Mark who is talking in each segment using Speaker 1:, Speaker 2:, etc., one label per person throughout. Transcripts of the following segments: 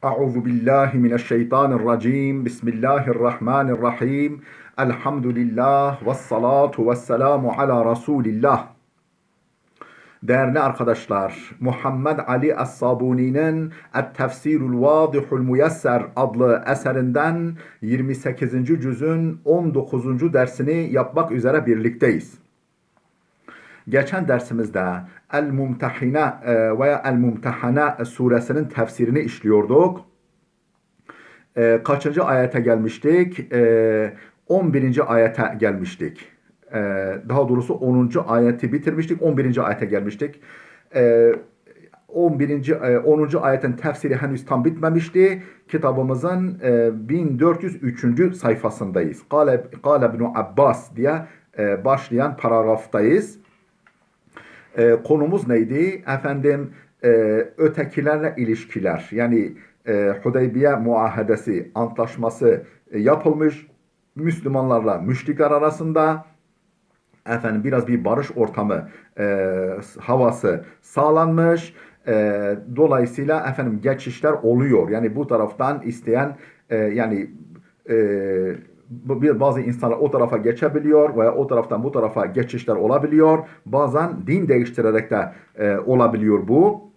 Speaker 1: Euzu billahi mineşşeytanirracim. Bismillahirrahmanirrahim. Elhamdülillah ve salatu ve selamu ala Resulillah. Değerli arkadaşlar, Muhammed Ali Es-Sabuni'nin Et-Tefsirul Vadihul Muyesser adlı eserinden 28. cüzün 19. dersini yapmak üzere birlikteyiz. Geçen dersimizde El-Mumtehine veya El-Mumtehane suresinin tefsirini işliyorduk. Kaçıncı ayete gelmiştik? 11. ayete gelmiştik. Daha doğrusu 10. ayeti bitirmiştik. 11. ayete gelmiştik. 10. ayetin tefsiri henüz tam bitmemişti. Kitabımızın 1403. sayfasındayız. Kâle ibn Abbas diye başlayan paragraftayız. Konumuz neydi? Efendim ötekilerle ilişkiler. Yani Hudeybiye muahedesi, antlaşması yapılmış. Müslümanlarla müşrikler arasında biraz bir barış ortamı havası sağlanmış. Dolayısıyla geçişler oluyor. Yani bu taraftan isteyen bazı insanlar o tarafa geçebiliyor veya o taraftan bu tarafa geçişler olabiliyor. Bazen din değiştirerek de olabiliyor bu.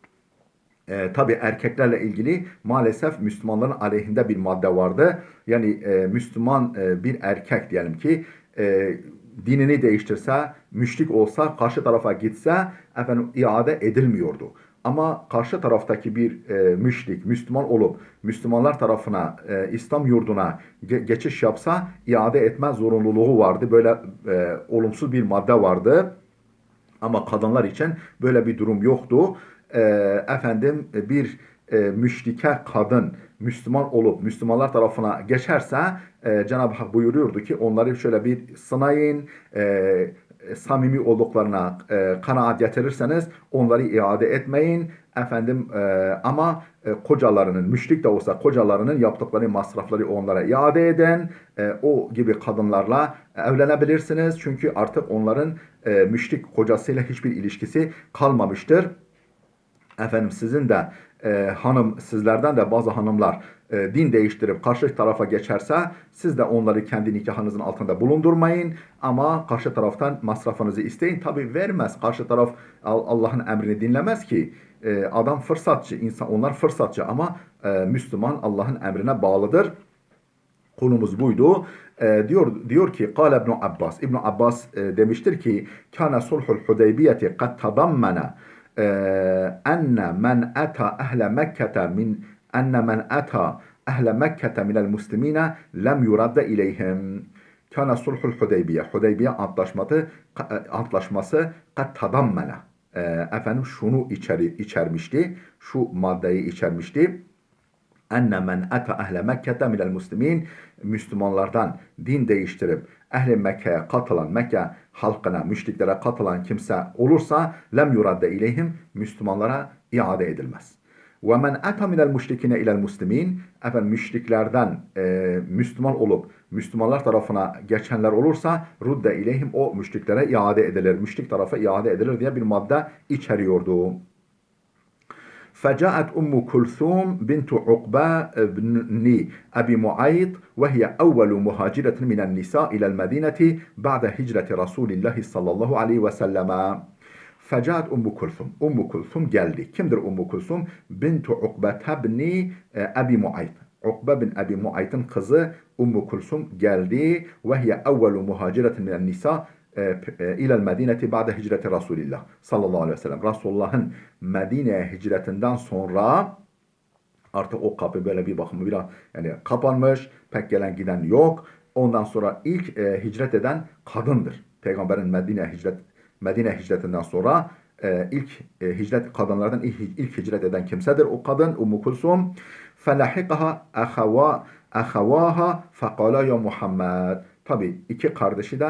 Speaker 1: Tabii erkeklerle ilgili maalesef Müslümanların aleyhinde bir madde vardı. Yani Müslüman bir erkek diyelim ki dinini değiştirse, müşrik olsa, karşı tarafa gitse iade edilmiyordu. Ama karşı taraftaki bir müşrik, Müslüman olup Müslümanlar tarafına, İslam yurduna geçiş yapsa iade etme zorunluluğu vardı. Böyle olumsuz bir madde vardı. Ama kadınlar için böyle bir durum yoktu. Bir müşrike kadın Müslüman olup Müslümanlar tarafına geçerse Cenab-ı Hak buyuruyordu ki onları şöyle bir sınayın, samimi olduklarına kanaat getirirseniz onları iade etmeyin. Ama kocalarının, müşrik de olsa kocalarının yaptıkları masrafları onlara iade eden o gibi kadınlarla evlenebilirsiniz. Çünkü artık onların müşrik kocasıyla hiçbir ilişkisi kalmamıştır. Sizin de sizlerden de bazı hanımlar din değiştirip karşı tarafa geçerse siz de onları kendi nikahınızın altında bulundurmayın ama karşı taraftan masrafınızı isteyin. Tabi vermez. Karşı taraf Allah'ın emrini dinlemez ki. Adam fırsatçı, onlar fırsatçı ama Müslüman Allah'ın emrine bağlıdır. Konumuz buydu. Diyor ki Kâle ibn Abbas. İbn Abbas demiştir ki Kâne sulhul Hudeybiyeti kad tadammena enne men ata ehle Mekke'te min enne men ata ehle Mekke'te minel muslimine lem yuradde ileyhim. Kâne sulhul Hudeybiye. Hudeybiye antlaşması kad tadammena. Şunu içermişti. Şu maddeyi içermişti. Enne men ata ehle Mekke'te minel muslimin, Müslümanlardan din değiştirip ehli Mekke'ye katılan, Mekke halkına, müşriklere katılan kimse olursa lem yuradde ileyhim, Müslümanlara iade edilmez. Ve men ata minel müşrikine ilel muslimin, müşriklerden Müslüman olup Müslümanlar tarafına geçenler olursa rudde ileyhim, o müşriklere iade edilir, müşrik tarafa iade edilir diye bir madde içeriyordu. فجاءت أم كلثوم بنت عقبة بن أبي معيط وهي أول مهاجرة من النساء إلى المدينة بعد هجرة رسول الله صلى الله عليه وسلم. Fecaat Ummu Kulthum. Ummu Kulthum geldi. Kimdir Ummu Kulthum? Bintu Ukbete bni Abi Muayt. Ukbe bin Abi Muayt'ın kızı Ummu Kulthum geldi. Ve hiye evvelu muhaciretin minen nisa ilel medineti ba'de hicreti Resulillah sallallahu aleyhi ve sellem. Resulullah'ın Medine'ye hicretinden sonra artık o kapı böyle bir bakımı biraz kapanmış. Pek gelen giden yok. Ondan sonra ilk hicret eden kadındır. Peygamberin Medine hicretinden sonra ilk hicret kadınlardan ilk hicret eden kimsedir. O kadın Ummu Kulsum. Felahikaha ahavaha fekala ya Muhammed. Tabi iki kardeşi de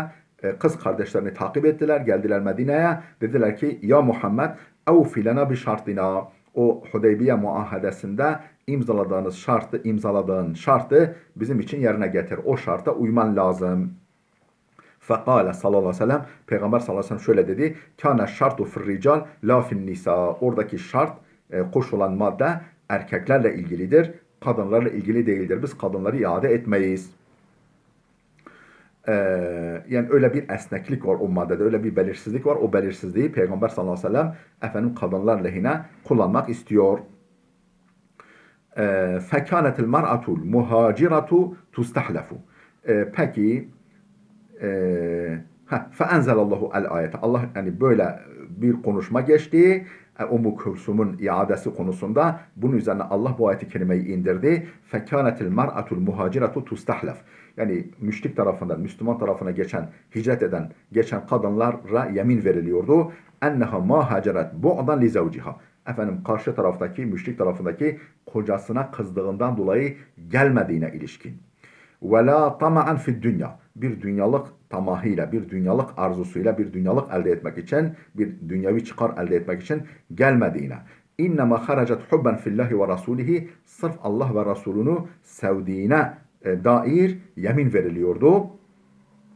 Speaker 1: kız kardeşlerini takip ettiler. Geldiler Medine'ye. Dediler ki ya Muhammed evfilena bi şartina. O Hudeybiye muahedesinde imzaladığın şartı bizim için yerine getir. O şarta uyman lazım. Fekale sallallahu aleyhi ve sellem, Peygamber sallallahu aleyhi ve sellem şöyle dedi. Kâne şartu fir rical la fin nisa. Oradaki şart, koşulan madde erkeklerle ilgilidir. kadınlarla ilgili değildir. Biz kadınları iade etmeyiz. Yani öyle bir esneklik var o maddede, öyle bir belirsizlik var. O belirsizliği Peygamber sallallahu aleyhi ve sellem efendim kadınlar lehine kullanmak istiyor. فَكَانَتِ الْمَرْأَةُ الْمُهَاجِرَةُ تُسْتَحْلَفُ. Peki فَاَنْزَلَ اللّٰهُ el-ayete. Allah yani böyle bir konuşma geçti. Ummu Kulsum'un iadesi konusunda bunun üzerine Allah bu ayeti kerimeyi indirdi. فَكَانَتِ الْمَرْأَةُ الْمُهَاجِرَةُ تُسْتَحْلَفُ. Yani müşrik tarafından Müslüman tarafına geçen, hicret eden, geçen kadınlara yemin veriliyordu. اَنَّهَا مَا هَاجَرَتْ بُعْضًا لِزَوْجِهَا. Efendim karşı taraftaki, müşrik tarafındaki kocasına kızdığından dolayı gelmediğine ilişkin. وَلَا طَمَعًا فِي الدُّنْيَا. Bir dünyalık tamahıyla, bir dünyalık arzusuyla, bir dünyalık elde etmek için, bir dünyavi çıkar elde etmek için gelmediğine. اِنَّمَا خَرَجَتْ حُبًّا فِي اللّٰهِ وَرَسُولِهِ. Sırf Allah ve Resulünü sevdiğine dair yemin veriliyordu.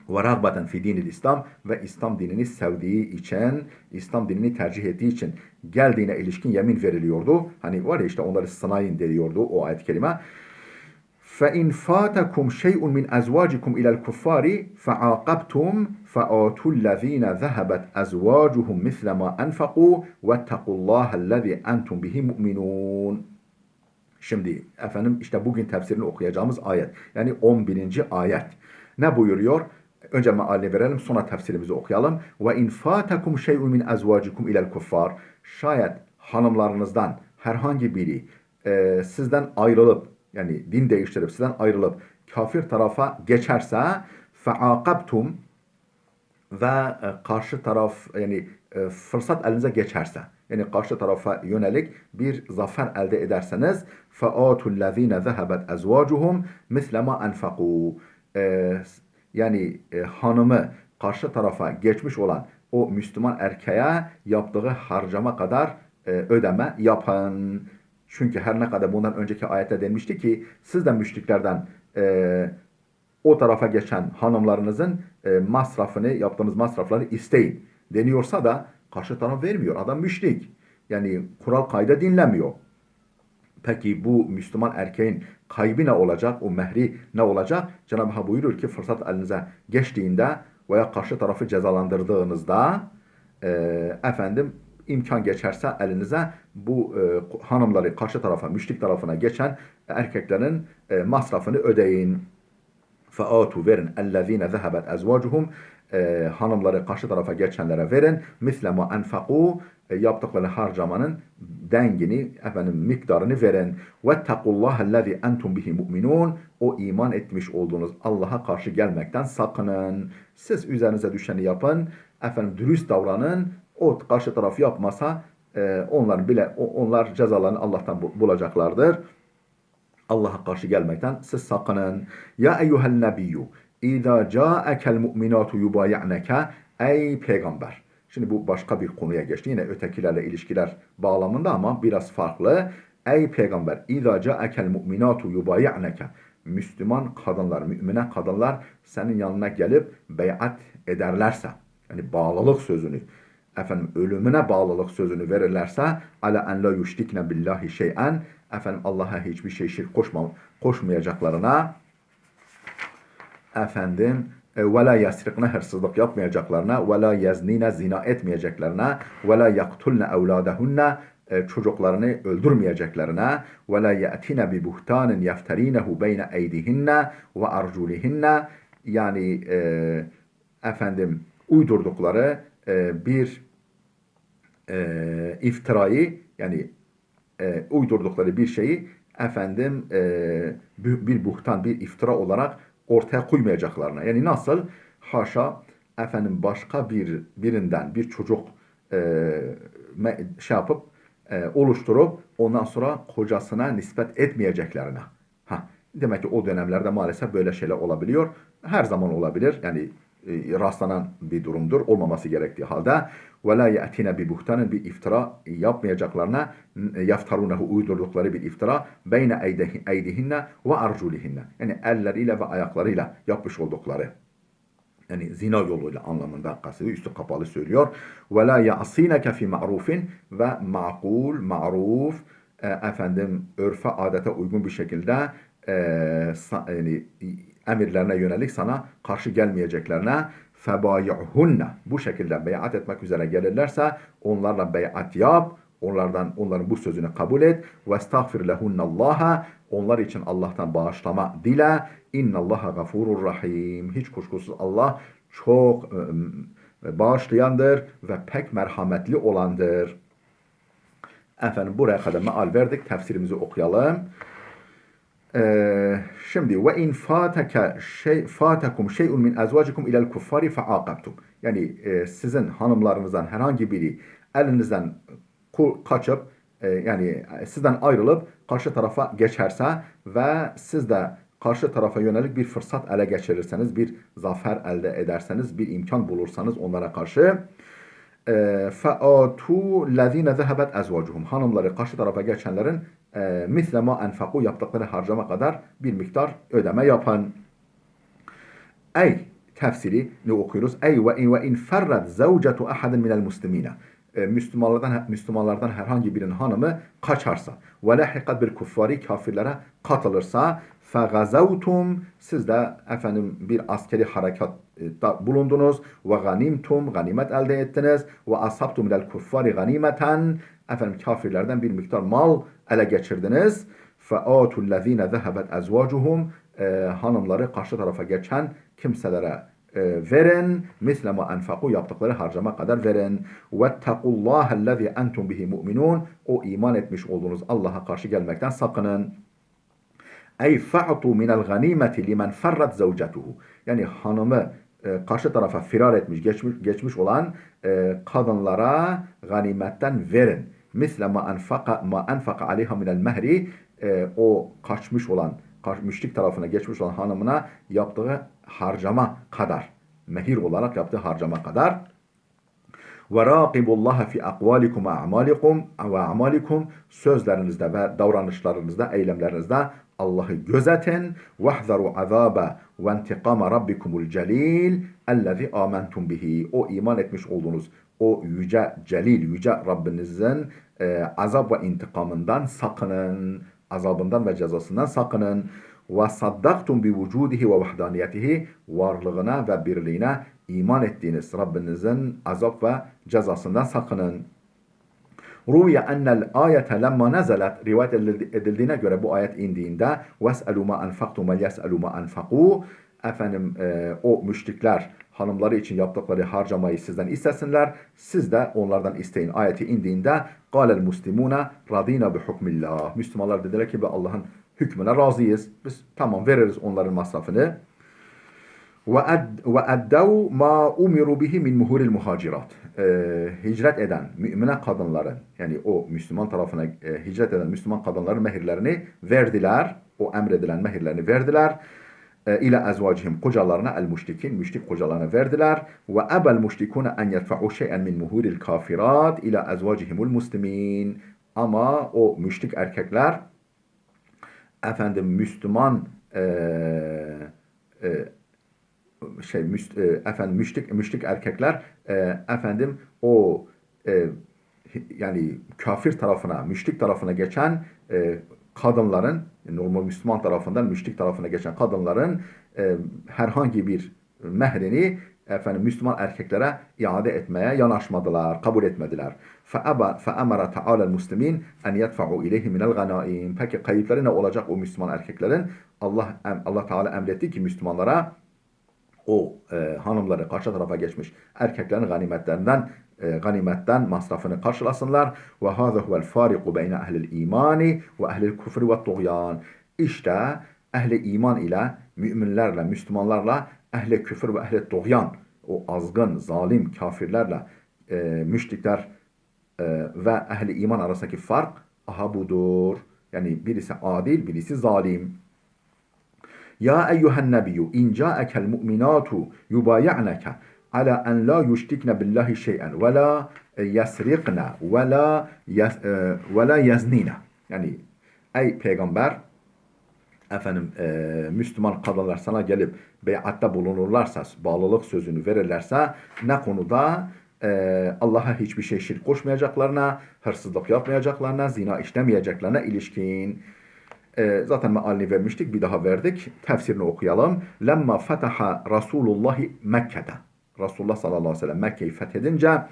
Speaker 1: وَرَغْبَةً فِي دِينِ الİslam. Ve İslam dinini sevdiği için, İslam dinini tercih ettiği için geldiğine ilişkin yemin veriliyordu. Hani var ya işte onları sınayın diyordu o ayet-i kerime. فَاِنْ فَاتَكُمْ شَيْءٌ مِنْ أَزْوَاجِكُمْ إِلَى الْكُفَّارِ فَعَاقَبْتُمْ فَآتُوا الَّذ۪ينَ ذَهَبَتْ أَزْوَاجُهُمْ مِثْلَ مَا أَنْفَقُوا وَاتَّقُوا اللّٰهَ الَّذ۪ي أَنْتُمْ بِهِ مُؤْمِنُونَ. Şimdi efendim işte bugün tefsirini okuyacağımız ayet. Yani 11. ayet. Ne buyuruyor? Önce mealini verelim, sonra tefsirimizi okuyalım. Ve in fatakum şey'un min azvacikum ila'l kuffar. Şayet hanımlarınızdan herhangi biri sizden ayrılıp, yani din değiştirip sizden ayrılıp kafir tarafa geçerse feaqabtum ve karşı taraf yani fırsat elinize geçerse, yani karşı tarafa yönelik bir zafer elde ederseniz فَاَوْتُ الَّذ۪ينَ ذَهَبَتْ اَزْوَاجُهُمْ مِثْلَ مَا أَنْفَقُوا. Yani hanımı karşı tarafa geçmiş olan o Müslüman erkeğe yaptığı harcama kadar ödeme yapın. Çünkü her ne kadar bundan önceki ayette denmişti ki siz de müşriklerden o tarafa geçen hanımlarınızın masrafını, yaptığınız masrafları isteyin deniyorsa da karşı taraf vermiyor. Adam müşrik. Yani kural kayda dinlemiyor. Peki bu Müslüman erkeğin kaybı ne olacak? O mehri ne olacak? Cenab-ı Hak buyurur ki fırsat elinize geçtiğinde veya karşı tarafı cezalandırdığınızda efendim imkan geçerse elinize bu hanımları karşı tarafa, müşrik tarafına geçen erkeklerin masrafını ödeyin. فَآتُوا verin اَلَّذ۪ينَ ذَهَبَتْ اَزْوَاجُهُمْ hanımları karşı tarafa geçenlere verin. مِثْلَ مَا أَنْفَقُوا yaptıkları harcamanın dengini, efendim miktarını verin. وَاتَّقُوا اللّٰهَ الَّذ۪ي أَنْتُمْ بِهِ مُؤْمِنُونَ. O iman etmiş olduğunuz Allah'a karşı gelmekten sakının. Siz üzerinize düşeni yapın. Efendim dürüst davranın. O karşı taraf yapmasa onlar cezalarını Allah'tan bulacaklardır. Allah'a karşı gelmekten siz sakının. Ya eyyuhel nebiyyü İzâ câekel mu'minâtu yubayi'neke. Ey peygamber. Şimdi bu başka bir konuya geçti. Yine ötekilerle ilişkiler bağlamında ama biraz farklı. Ey peygamber. İzâ câekel mu'minâtu yubayi'neke. Müslüman kadınlar, mümine kadınlar senin yanına gelip beyat ederlerse, yani bağlılık sözünü, efendim ölümüne bağlılık sözünü verirlerse ala en la yüşrikne billahi şey'en, efendim Allah'a hiçbir şey şirk koşmayacaklarına, efendim ve la yasrikne hırsızlık yapmayacaklarına, ve la yaznine zina etmeyeceklerine, ve la yaktulne evladahunne çocuklarını öldürmeyeceklerine, ve la ya'tine bi buhtanin yefterinehu beyne eydihinne ve arculihinne, yani efendim uydurdukları bir iftirayı, yani uydurdukları bir şeyi efendim bir buhtan, bir iftira olarak ortaya koymayacaklarına. Yani nasıl? Haşa efendim başka birinden bir çocuk yapıp oluşturup ondan sonra kocasına nispet etmeyeceklerine. Demek ki o dönemlerde maalesef böyle şeyler olabiliyor. Her zaman olabilir. Yani rastlanan bir durumdur. Olmaması gerektiği halde. وَلَا يَأْتِينَ بِبُهْتَانٍ bir iftira yapmayacaklarına, yaftarunehu uydurdukları bir iftira beyne eydihinne ve arculihinne. Yani elleriyle ve ayaklarıyla yapmış oldukları. Yani zina yoluyla anlamında kastediyor. Üstü kapalı söylüyor. وَلَا يَعْصِينَكَ فِي مَعْرُوفٍ ve makul, ma'ruf, efendim örfe adete uygun bir şekilde yani emirlerine yönelik sana karşı gelmeyeceklerine febayi'hunne bu şekilde beyat etmek üzere gelirlerse onlarla beyat yap. Onların bu sözünü kabul et. Ve estağfir lehunnallaha onlar için Allah'tan bağışlama dile. İnnallaha gafurur rahim. Hiç kuşkusuz Allah çok bağışlayandır ve pek merhametli olandır. Efendim buraya kadar meal verdik. Tefsirimizi okuyalım. Şimdi ve in fatakum şey'un min azvacikum ila'l kuffari fa'aqabtum. Yani sizin hanımlarınızdan herhangi biri elinizden kaçıp yani sizden ayrılıp karşı tarafa geçerse ve siz de karşı tarafa yönelik bir fırsat ele geçirirseniz, bir zafer elde ederseniz, bir imkan bulursanız onlara karşı فَاَتُوا الَّذ۪ينَ ذَهَبَتْ اَزْوَاجُهُم hanımları karşı tarafa geçenlerin misle ma enfaku yaptıkları harcama kadar bir miktar ödeme yapın. Ey tefsiri ne okuyoruz? Ey ve in ferrat zavcetu ahadin minel muslimina. Müslümanlardan herhangi birinin hanımı kaçarsa ve lahiqat bil kuffari kafirlere katılırsa fegazavtum siz de efendim bir askeri harekatta bulundunuz ve ganimtum ganimet elde ettiniz ve asabtum minel kuffari ganimeten efendim kafirlerden bir miktar mal ele geçirdiniz. Fe'atul lezine zehabet ezvacuhum hanımları karşı tarafa geçen kimselere verin. Misle ma enfaku yaptıkları harcama kadar verin. Vettekullâhellezî entum bihi mu'minun. O iman etmiş olduğunuz Allah'a karşı gelmekten sakının. Ey fa'tu minel ganimeti limen ferrat zavcetuhu. Yani hanımı karşı tarafa firar etmiş, geçmiş olan kadınlara ganimetten verin. Misle ma enfaka aleyha minel mehri o kaçmış olan müşrik tarafına geçmiş olan hanımına yaptığı harcama kadar, mehir olarak yaptığı harcama kadar. Ve raqibullaha fi aqwalikum ve a'malikum sözlerinizde ve davranışlarınızda, eylemlerinizde Allah'ı gözetin. Vahzaru azabe ve intikama rabbikumul celil ellezî âmentum bihi. O iman etmiş olduğunuz o yüce celil, yüce Rabbinizin azap ve intikamından sakının. Azabından ve cezasından sakının. Ve saddaktum bi vücudihi ve vahdaniyetihi varlığına ve birliğine iman ettiğiniz Rabbinizin azap ve cezasından sakının. Ruviye ennel ayete lemma nezelet rivayet edildiğine göre bu ayet indiğinde ves'elu ma enfaktum ve yes'elu ma enfakû efendim o müşrikler hanımları için yaptıkları harcamayı sizden istesinler. Siz de onlardan isteyin. Ayeti indiğinde قَالَ الْمُسْلِمُونَ رَضِينَ بِحُكْمِ Müslümanlar dediler ki Allah'ın hükmüne razıyız. Biz tamam veririz onların masrafını. وَاَدَّوْا مَا اُمِرُوا بِهِ مِنْ مُهُورِ الْمُهَاجِرَاتِ hicret eden mümine kadınların yani o Müslüman tarafına hicret eden Müslüman kadınların mehirlerini verdiler. O emredilen mehirlerini verdiler. İlâ ezvacihim kocalarına el müşrikin müşrik kocalarına verdiler. Ve ebel müşrikûne en yedfa'u şey'en min muhuril kafirat ilâ ezvacihimul muslimin. Ama o müşrik erkekler efendim Müslüman efendim müşrik erkekler efendim o yani kafir tarafına, müşrik tarafına geçen kadınların normal Müslüman tarafından müşrik tarafına geçen kadınların herhangi bir mehrini efendim Müslüman erkeklere iade etmeye yanaşmadılar, kabul etmediler. فَأَمَرَ تَعَالَى الْمُسْلِمِينَ اَنْ يَدْفَعُوا اِلَيْهِ مِنَ الْغَنَائِمِ Peki kayıpları ne olacak o Müslüman erkeklerin? Allah Teala emretti ki Müslümanlara o hanımları karşı tarafa geçmiş erkeklerin ganimetten masrafını karşılasınlar. Ve hâzâ huvel fâriku beyne ehlil imani ve ehlil küfrü ve tuğyan. İşte ehli iman ile müminlerle, Müslümanlarla ehli küfür ve ehli tuğyan o azgın, zalim kafirlerle müşrikler ve ehli iman arasındaki fark aha budur. Yani birisi adil, birisi zalim. Ya eyyühen nebiyyü in câekel mu'minâtu yubayi'neke ala en la yüşrikne billahi şey'en ve la yesrikne ve la yeznine. Yani ey peygamber efendim Müslüman kadınlar sana gelip beyatta bulunurlarsa, bağlılık sözünü verirlerse ne konuda? Allah'a hiçbir şey şirk koşmayacaklarına, hırsızlık yapmayacaklarına, zina işlemeyeceklerine ilişkin. Zaten mealini vermiştik, bir daha verdik. Tefsirini okuyalım. Lemma fetaha Resulullah Mekke'de. Resulullah sallallahu aleyhi ve sellem Mekke'yi fethedince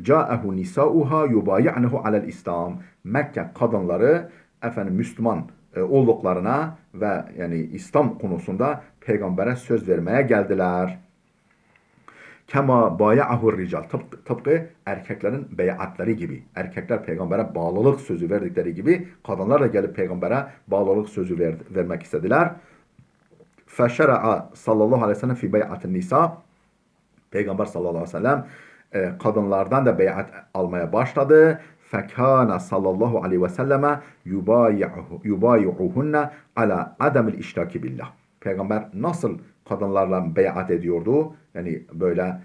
Speaker 1: ca'ehu nisa'uha yubayi'nehu alel İslam. Mekke kadınları Müslüman olduklarına ve yani İslam konusunda peygambere söz vermeye geldiler. Kema baya'ahur rical. Tıpkı erkeklerin beyatları gibi. Erkekler peygambere bağlılık sözü verdikleri gibi kadınlar da gelip peygambere bağlılık sözü vermek istediler. Feşera'a sallallahu aleyhi ve sellem fi bey'atin nisa. Peygamber sallallahu aleyhi ve sellem kadınlardan da beyat almaya başladı. Fekâne sallallahu aleyhi ve selleme yubayi'uhunne ala ademil iştaki billah. Peygamber nasıl kadınlarla beyat ediyordu? Yani böyle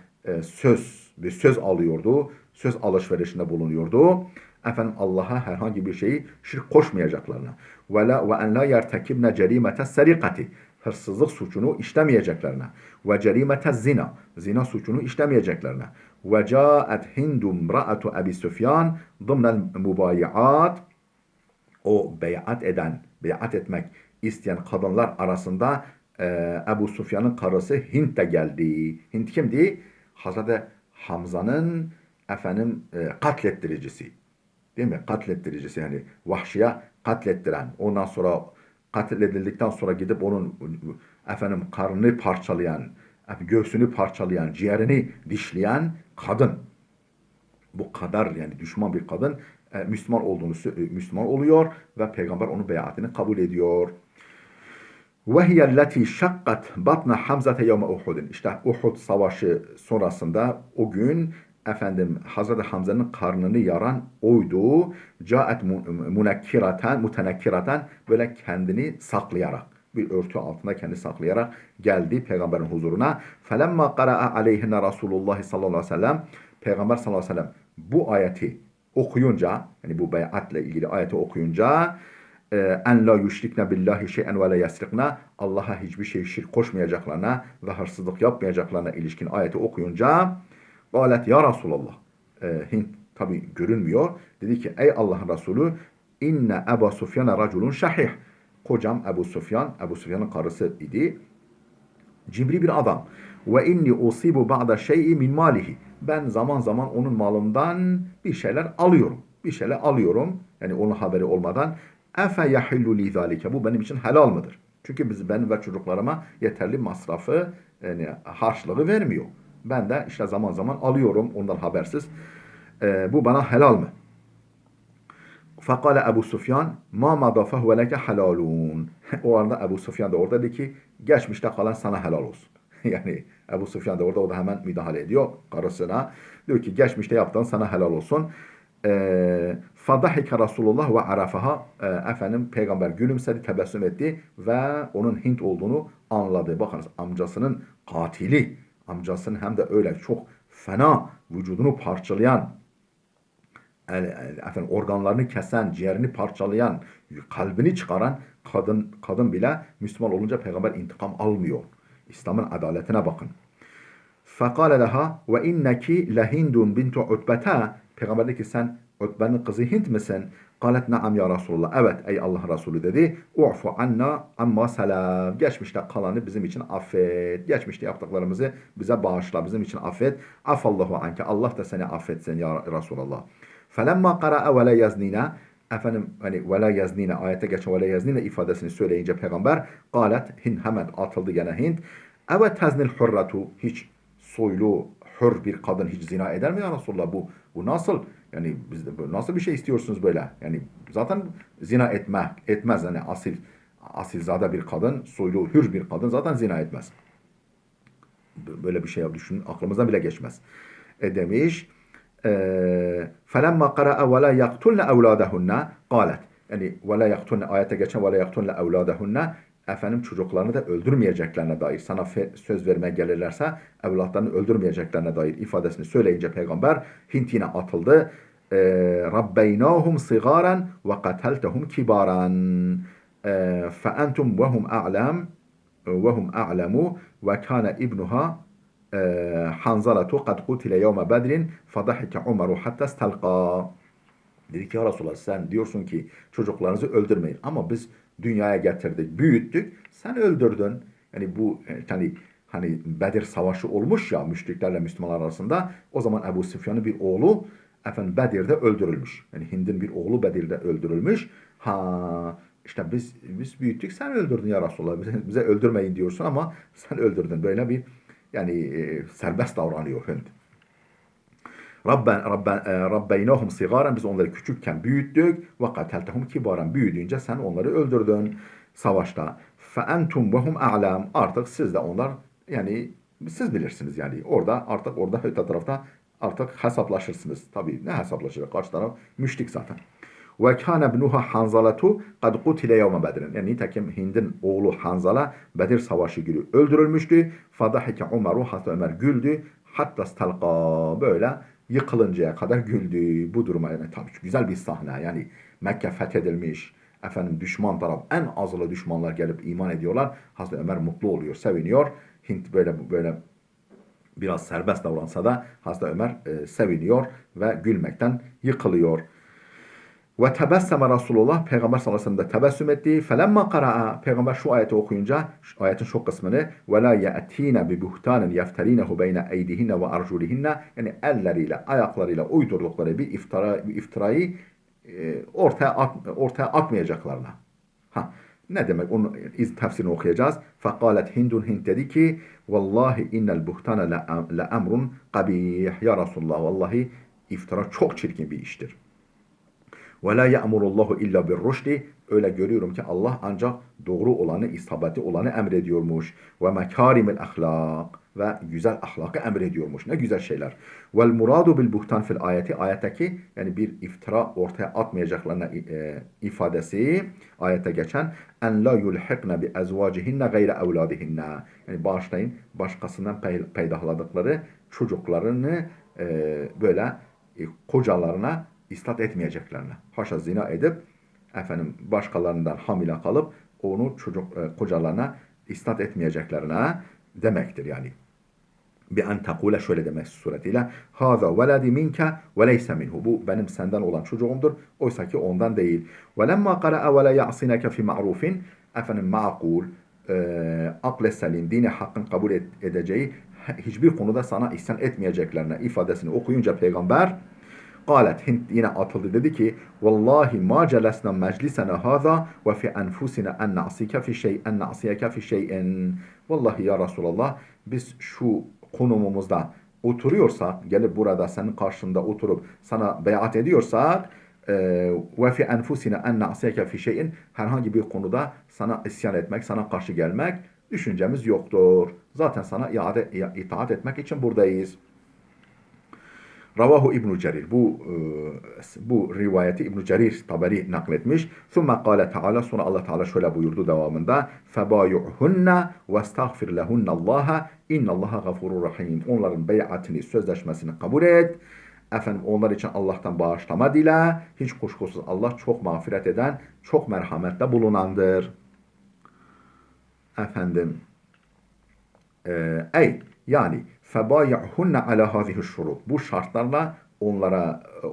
Speaker 1: söz alıyordu. Söz alışverişinde bulunuyordu. Allah'a herhangi bir şeyi şirk koşmayacaklarına. Ve en la yertekibne cerimete serikati. Hırsızlık suçunu işlemeyeceklerine. Ve cerimete zina. Zina suçunu işlemeyeceklerine. Ve caet Hindu mra'atu Ebi Süfyan dımnel mubayiat. O beyat etmek isteyen kadınlar arasında Ebu Sufyan'ın karısı Hint de geldi. Hint kimdi? Hazreti Hamza'nın katlettiricisi. Değil mi? Katlettiricisi, yani vahşiye katlettiren. Ondan sonra katledildikten sonra gidip onun karnını parçalayan, göğsünü parçalayan, ciğerini dişleyen kadın. Bu kadar yani düşman bir kadın Müslüman oluyor ve peygamber onun beyatını kabul ediyor. وَهِيَ الَّتِي شَقَّتْ بَطْنَ حَمْزَةَ يَوْمَ Uhud'un. İşte Uhud savaşı sonrasında o gün Hazreti Hamza'nın karnını yaran oydu. Caet mutenekkiraten, böyle kendini saklayarak, bir örtü altında kendini saklayarak geldi peygamberin huzuruna. فَلَمَّا قَرَأَ عَلَيْهِنَّ Resulullah sallallahu aleyhi ve sellem. Peygamber sallallahu aleyhi ve sellem bu ayeti okuyunca, yani bu beyatle ilgili ayeti okuyunca, en la yüşrikne billahi şey'en ve la yasrikna, Allah'a hiçbir şey şirk koşmayacaklarına ve hırsızlık yapmayacaklarına ilişkin ayeti okuyunca galet ya Resulallah, Hint tabi görünmüyor, dedi ki ey Allah'ın Resulü, inne Ebu Sufyan'a raculun şahih. Kocam Ebu Sufyan'ın karısı idi, cimri bir adam. Ve inni usibu ba'da şey'i min malihi. Ben zaman zaman onun malından bir şeyler alıyorum. Yani onun haberi olmadan. Efe yahillu li zalike. Bu benim için helal mıdır? Çünkü ben ve çocuklarıma yeterli masrafı, yani harçlığı vermiyor. Ben de işte zaman zaman alıyorum ondan habersiz. Bu bana helal mı? Fekale Ebu Sufyan ma madafehu ve leke helalun. O anda Ebu Sufyan da orada dedi ki geçmişte kalan sana helal olsun. Yani Ebu Sufyan da orada, o da hemen müdahale ediyor karısına. Diyor ki geçmişte yaptığın sana helal olsun. Fadahike Resulullah ve arafaha. Peygamber gülümsedi, tebessüm etti ve onun Hint olduğunu anladı. Bakınız, amcasının katili. Amcasının hem de öyle çok fena, vücudunu parçalayan, organlarını kesen, ciğerini parçalayan, kalbini çıkaran kadın bile Müslüman olunca peygamber intikam almıyor. İslam'ın adaletine bakın. Fekale leha ve inneki lehindun bintu utbeta. Peygamber dedi ki sen Utbe'nin kızı Hint misin? Kalet naam ya Resulullah. Evet ey Allah Resulü dedi. U'fu anna amma selam. Geçmişte kalanı bizim için affet. Geçmişte yaptıklarımızı bize bağışla. Bizim için affet. Afallahu anke. Allah da seni affetsin ya Resulullah. Felemma qara'a ve la yaznina. Ve la yaznina, ayette geçen ve la yaznina ifadesini söyleyince peygamber galet, Hint hemen atıldı gene Hint. Evet teznil hurratu, hiç soylu hür bir kadın hiç zina eder mi ya Resulullah? Bu nasıl? Yani biz de nasıl bir şey istiyorsunuz böyle? Yani zaten zina etmez. Yani asilzade bir kadın, soylu hür bir kadın zaten zina etmez. Böyle bir şey düşünün, aklımızdan bile geçmez. Demiş. فَلَمَّا قَرَأَ وَلَا يَقْتُلْنَ اَوْلَادَهُنَّ قَالَتْ. Yani وَلَا يَقْتُلْنَ, ayete geçen وَلَا يَقْتُلْنَ اَوْلَادَهُنَّ, çocuklarını da öldürmeyeceklerine dair, sana söz vermeye gelirlerse evlatlarını öldürmeyeceklerine dair ifadesini söyleyince peygamber Hint yine atıldı. رَبَّيْنَاهُمْ صِغَارًا وَقَتَلْتَهُمْ كِبَارًا فَأَنْتُمْ وَهُمْ أَعْلَمُ وَكَانَ ابْنُهَا Hanzalatu kad kutile yevme bedrin fadahike Umaru hatta stelqa. Dedi ki ya Resulallah sen diyorsun ki çocuklarınızı öldürmeyin ama biz dünyaya getirdik, büyüttük, sen öldürdün. Yani bu hani Bedir Savaşı olmuş ya müşriklerle Müslümanlar arasında. O zaman Ebu Süfyan'ın bir oğlu efendim Bedir'de öldürülmüş. Yani Hind'in bir oğlu Bedir'de öldürülmüş. Ha işte biz büyüttük sen öldürdün ya Resulallah. Bize öldürmeyin diyorsun ama sen öldürdün. Böyle bir serbest davranıyor Hind. Rabbeynahum sigaren biz onları küçükken büyüttük ve kateltehum kibaran büyüdüğünce sen onları öldürdün savaşta. Fe entum ve hum a'lam artık siz de onlar yani siz bilirsiniz yani orada öte tarafta artık hesaplaşırsınız. Tabii ne hesaplaşacak karşı taraf müşrik zaten. Ve kana ibnuha Hanzalatu kad kutile yevme Bedrin. Yani nitekim Hind'in oğlu Hanzala Bedir Savaşı günü öldürülmüştü. Fadahike Umaru Hazreti Ömer güldü. Hatta stalqa böyle yıkılıncaya kadar güldü bu duruma. Yani tabii güzel bir sahne. Yani Mekke fethedilmiş. Efendim düşman taraf en azılı düşmanlar gelip iman ediyorlar. Hazreti Ömer mutlu oluyor, seviniyor. Hint böyle biraz serbest davransa da Hazreti Ömer seviniyor ve gülmekten yıkılıyor. Ve tebesseme Resulullah Peygamber sallallahu aleyhi ve sellem de tebessüm etti. Felemma kara'a Peygamber şu ayeti okuyunca ayetin şu kısmını ve la ye'tine bi buhtanin yeftarinehu beyne eydihinne ve arculihinne yani elleriyle ayaklarıyla uydurdukları bir iftirayı ortaya atmayacaklarına. Ha ne demek? Onun tefsirini okuyacağız. Fekalet Hindun Hind dedi ki vallahi innel buhtane le emrun kabih. Ya Resulullah vallahi iftira çok çirkin bir iştir. Ve la ya'murullahu illa birruşdi. Öyle görüyorum ki Allah ancak doğru olanı, isabetli olanı emrediyormuş. Ve mekarimil ahlak ve güzel ahlakı emrediyormuş. Ne güzel şeyler. Vel muradu bil buhtan fil ayeti ayetteki yani bir iftira ortaya atmayacaklarına ifadesi ayette geçen en la yulhiqna bi ezvacihinne gayre evladihinne. Yani bağışlayın başkasından peydahladıkları çocuklarını böyle kocalarına istat etmeyeceklerine. Haşa zina edip efendim başkalarından hamile kalıp onu kocalarına istat etmeyeceklerine demektir yani. Bi en tekule şöyle demek suretiyle haza veledi minke ve leyse minhu. Bu benim senden olan çocuğumdur. Oysa ki ondan değil. Ve lemma qara'a ve la ya'sineke fi ma'rufin efendim ma'kul akle selim dini hakkın kabul edeceği hiçbir konuda sana ihsan etmeyeceklerine ifadesini okuyunca peygamber Qalet Hint yine atıldı dedi ki vallahi ma celesna meclisena haza ve fi enfusina en na'sike fi şey'en na'siyeke fi şey'en. Vallahi ya Resulallah biz şu konumumuzda oturuyorsak gelip burada senin karşında oturup sana beyat ediyorsak ve fi enfusina en na'siyeke fi şey'in herhangi bir konuda sana isyan etmek, sana karşı gelmek düşüncemiz yoktur. Zaten sana itaat etmek için buradayız. Ravahu İbn Cerir. Bu rivayeti İbn Cerir Taberi nakletmiş. Thumma qala Teala sonra Allah Teala şöyle buyurdu devamında. Febayuhunna vestagfir lehunna Allaha innallaha gafurur rahim. Onların beyatini, sözleşmesini kabul et. Efendim onlar için Allah'tan bağışlama dile. Hiç kuşkusuz Allah çok mağfiret eden, çok merhamette bulunandır. Efendim yani febay'hunne ala hazihi şurut. Bu şartlarla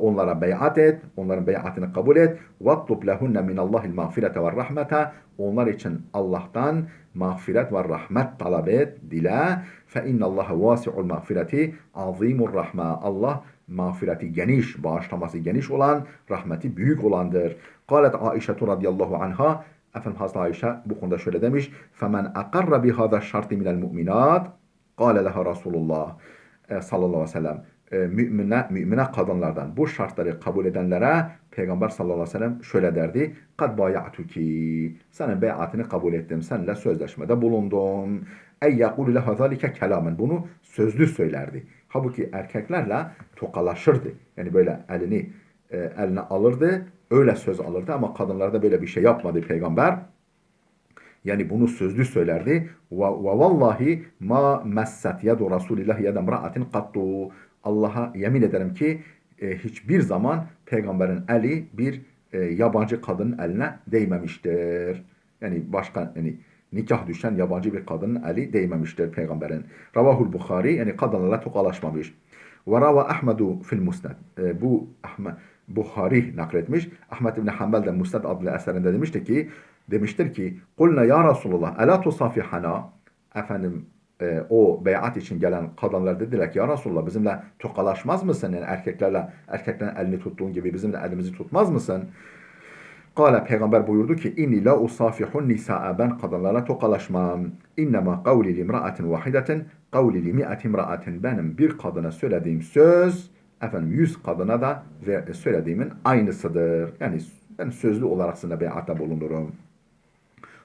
Speaker 1: onlara beyat et, onların beyatını kabul et. Vatlub lehunne minallahil mağfirete ve rahmete. Onlar için Allah'tan mağfiret ve rahmet talep et, dile. Fe innallaha vasi'ul mağfireti azimur rahma. Allah mağfireti geniş, bağışlaması geniş olan, rahmeti büyük olandır. Kalet Aişe radıyallahu anha Efendim Hazreti Ayşe bu konuda şöyle demiş. فَمَنْ اَقَرَّ بِهَذَا الشَّرْطِ مِنَ الْمُؤْمِنَاتِ قَالَ لَهَا Resulullah sallallahu aleyhi ve sellem mümine kadınlardan bu şartları kabul edenlere Peygamber sallallahu aleyhi ve sellem şöyle derdi. قَدْ بَايَعْتُكِ Senin beyatını kabul ettim. Seninle sözleşmede bulundum. اَيْ يَقُولُ لَهَا ذَٰلِكَ كَلَامًا Bunu sözlü söylerdi. Halbuki erkeklerle tokalaşırdı. Yani böyle eline alırdı. Öyle söz alırdı ama kadınlarda böyle bir şey yapmadı peygamber. Yani bunu sözlü söylerdi. Ve vallahi ma messet yedu Resulillah yedem ra'atin kattu. Allah'a yemin ederim ki hiçbir zaman peygamberin eli bir yabancı kadının eline değmemiştir. Yani başka nikah düşen yabancı bir kadının eli değmemiştir peygamberin. Ravahul Bukhari, yani kadınlarla tokalaşmamış. Ve rava Ahmedu fil musned. Bu Bukhari nakletmiş. Ahmed İbni Hanbel de Musned adlı eserinde demiştir ki kulna ya Resulullah ela tusafihana, efendim o beyat için gelen kadınlar dediler ki ya Resulullah bizimle tokalaşmaz mısın? Yani erkeklerin elini tuttuğun gibi bizimle elimizi tutmaz mısın? Kale, peygamber buyurdu ki inni la usafihun nisa'a, ben kadınlarla tokalaşmam. İnnema kavli limra'atin vahidetin kavli li mi'ati imra'atin, benim bir kadına söylediğim söz 100 kadına da söylediğimin aynısıdır. Yani ben sözlü olarak sizinle beyatta bulunurum.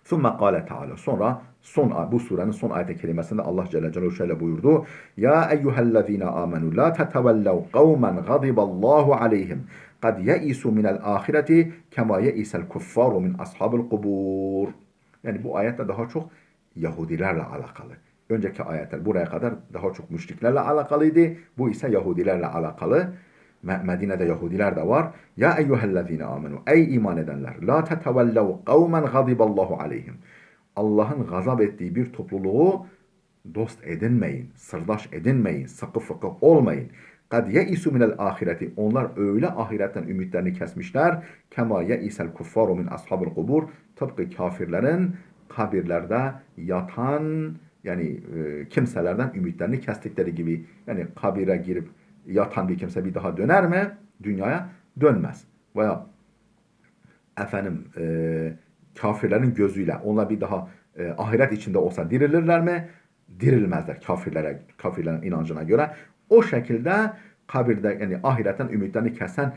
Speaker 1: ثُمَّ قَالَ Teala, sonra bu surenin son ayet-i kerimesinde Allah Celle Celaluhu şöyle buyurdu. Ya eyyühellezine amenu la tetevellev kavmen gadiballahu aleyhim kad yeisu minel ahireti kema yeisel kuffaru min ashabil kubur. Yani bu ayette daha çok Yahudilerle alakalı. Önceki ayetler buraya kadar daha çok müşriklerle alakalıydı. Bu ise Yahudilerle alakalı. Medine'de Yahudiler de var. Ya eyyühellezine amenu, ey iman edenler, la tetevellev kavmen gadiballahu aleyhim. Allah'ın gazap ettiği bir topluluğu dost edinmeyin, sırdaş edinmeyin, sıkı fıkı olmayın. Kad yeisu minel ahireti, onlar öyle ahiretten ümitlerini kesmişler. Kema yeisel kuffaru min ashabil kubur, tıpkı kafirlerin kabirlerde yatan yani kimselerden ümitlerini kestikleri gibi. Yani kabire girip yatan bir kimse bir daha döner mi? Dünyaya dönmez. Veya kafirlerin gözüyle onlar bir daha ahiret içinde olsa dirilirler mi? Dirilmezler kafirlerin inancına göre. O şekilde kabirde yani ahiretten ümitlerini kesen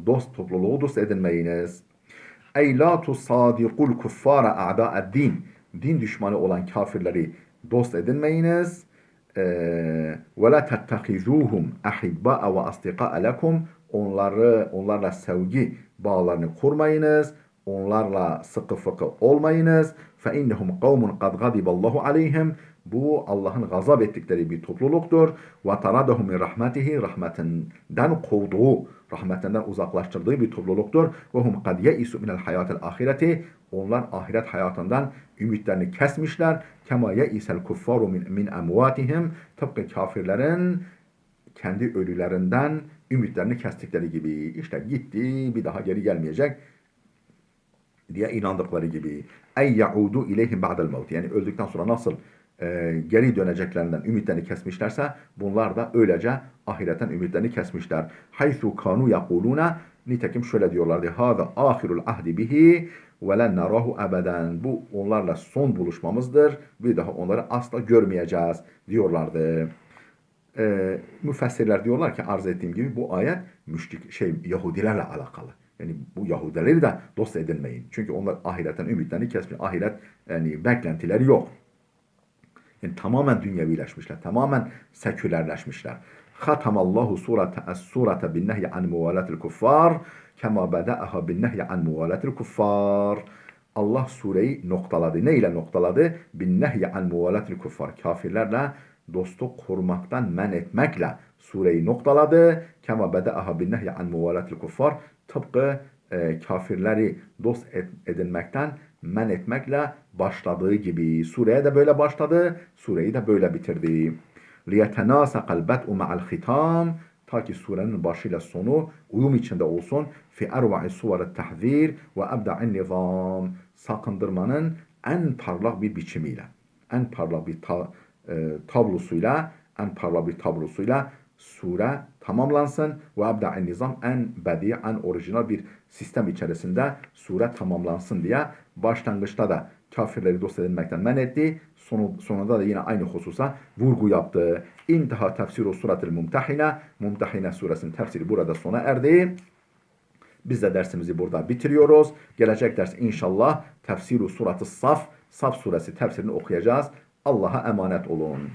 Speaker 1: dost topluluğu edinmeyiniz. Ey la tusadikul kuffara a'da'ed din. Din düşmanı olan kafirleri dost edinmeyiniz. Ve la tettehizuhum ahibba'a ve asdiqa'a lekum. Onlarla sevgi bağlarını kurmayınız. Onlarla sıkı fıkı olmayınız. Fe innehum kavmun kad gadiballahu aleyhim. Bu Allah'ın gazap ettikleri bir topluluktur. Ve taradahum min rahmetihi, rahmetinden uzaklaştırdığı bir topluluktur. Ve hum kad yeisu minel hayatil ahireti. Onlar ahiret hayatından ümitlerini kesmişler. Kema yeisel kuffaru min emvatihim. Tıpkı kafirlerin kendi ölülerinden ümitlerini kestikleri gibi. İşte gitti, bir daha geri gelmeyecek diye inandıkları gibi. Ey yaudu ileyhim ba'del mevt. Yani öldükten sonra nasıl geri döneceklerinden ümitlerini kesmişlerse bunlar da öylece ahiretten ümitlerini kesmişler. Haythu kanu yakuluna, nitekim şöyle diyorlardı. Hâzâ âhirul ahdi bihi ve len narahu ebeden. Bu onlarla son buluşmamızdır. Bir daha onları asla görmeyeceğiz diyorlardı. Müfessirler diyorlar ki arz ettiğim gibi bu ayet Yahudilerle alakalı. Yani bu Yahudileri de dost edinmeyin. Çünkü onlar ahiretten ümitlerini kesmiş. Ahiret yani beklentileri yok. Yani tamamen dünyevileşmişler. Tamamen sekülerleşmişler. Khatamallahu surete bin nehyi an muvalatil kuffar kema beda'aha bin nehyi an muvalatil kuffar. Allah sureyi noktaladı. Ne ile noktaladı? Bin nehyi an muvalatil kuffar. Kafirlerle dostluk kurmaktan men etmekle sureyi noktaladı. Kema beda'aha bin nehyi an muvalatil kuffar. Tıpkı kafirleri dost edinmekten men etmekle başladığı gibi. Sureye de böyle başladı, sureyi de böyle bitirdi. لِيَتَنَاسَقَ الْبَدْءُ مَعَ الْخِتَامِ, ta ki surenin başıyla sonu uyum içinde olsun. فِي اَرْوَعِ سُوَرِ التَّحْذِيرِ وَاَبْدَعِ النِّظَامِ, sakındırmanın en parlak bir biçimiyle, en parlak bir tablosuyla sure tamamlansın. Ve abda'in nizam, en bedi, en orijinal bir sistem içerisinde sure tamamlansın diye başlangıçta da kafirleri dost edinmekten men etti. Sonunda da yine aynı hususa vurgu yaptı. İntaha tefsiru suratil mumtahine. Mumtahine suresinin tefsiri burada sona erdi. Biz de dersimizi burada bitiriyoruz. Gelecek ders inşallah tefsiru suratı Saf suresi tefsirini okuyacağız. Allah'a emanet olun.